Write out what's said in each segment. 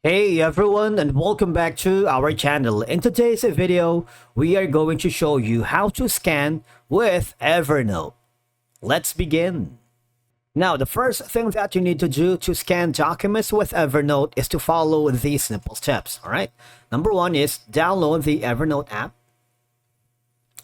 Hey everyone, and welcome back to our channel. In today's video, we are going to show you how to scan with Evernote. Let's begin. Now, the first thing that you need to do to scan documents with Evernote is to follow these simple steps, all right? Number one is download the Evernote app.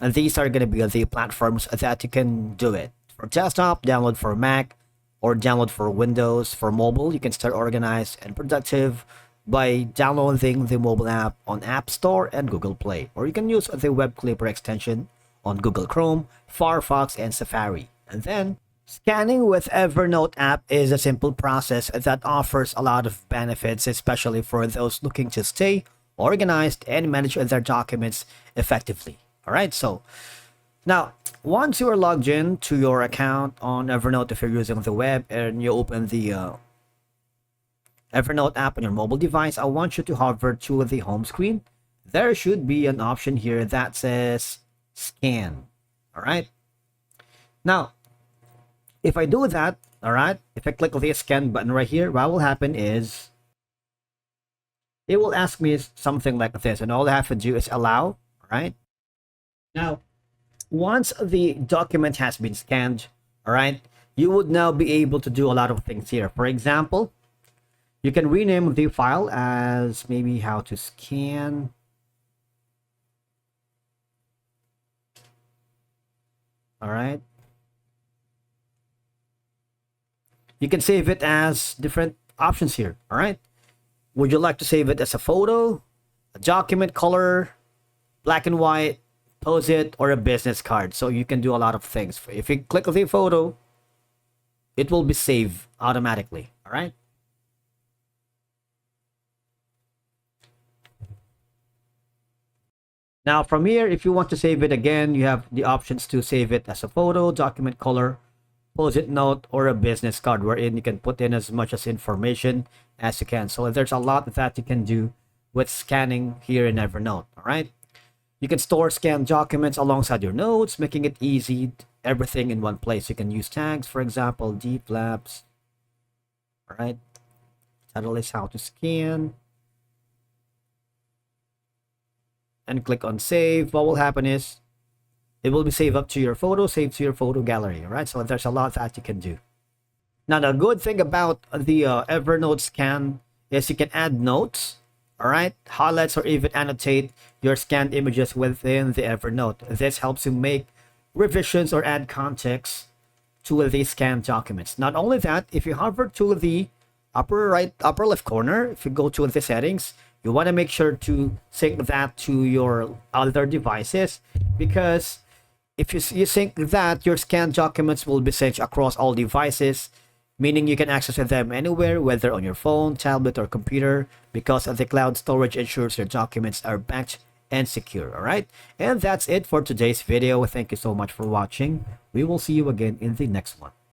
And these are going to be the platforms that you can do it. For desktop, download for Mac, or download for Windows. For mobile, you can start organized and productive by downloading the mobile app on App Store and Google Play. Or you can use the Web Clipper extension on Google Chrome, Firefox, and Safari. And then, scanning with Evernote app is a simple process that offers a lot of benefits, especially for those looking to stay organized and manage their documents effectively. All right, so now once you are logged in to your account on Evernote, if you're using the web and you open the Evernote app on your mobile device, I want you to hover to the home screen. There should be an option here that says scan. All right, now if I do that, all right, if I click the scan button right here, what will happen is it will ask me something like this, and all I have to do is allow. All right, now once the document has been scanned, all right, you would now be able to do a lot of things here. For example, you can rename the file as maybe how to scan. All right, you can save it as different options here. All right, would you like to save it as a photo, a document color, black and white, post-it, or a business card? So you can do a lot of things. If you click the photo, it will be saved automatically. All right, now from here, if you want to save it again, you have the options to save it as a photo, document color, post-it note, or a business card, wherein you can put in as much as information as you can. So there's a lot that you can do with scanning here in Evernote. All right, you can store scanned documents alongside your notes, making it easy, everything in one place. You can use tags, for example, deep labs. All right, title is how to scan, and click on save. What will happen is it will be saved up to your photo, saved to your photo gallery. All right, so there's a lot that you can do. Now, the good thing about the Evernote scan is you can add notes, all right, highlights, or even annotate your scanned images within the Evernote. This helps you make revisions or add context to the scanned documents. Not only that, if you hover to the upper left corner, if you go to the settings, you want to make sure to sync that to your other devices, because if you sync that, your scanned documents will be synced across all devices, meaning you can access them anywhere, whether on your phone, tablet, or computer, because the cloud storage ensures your documents are backed and secure. All right, and that's it for today's video. Thank you so much for watching. We will see you again in the next one.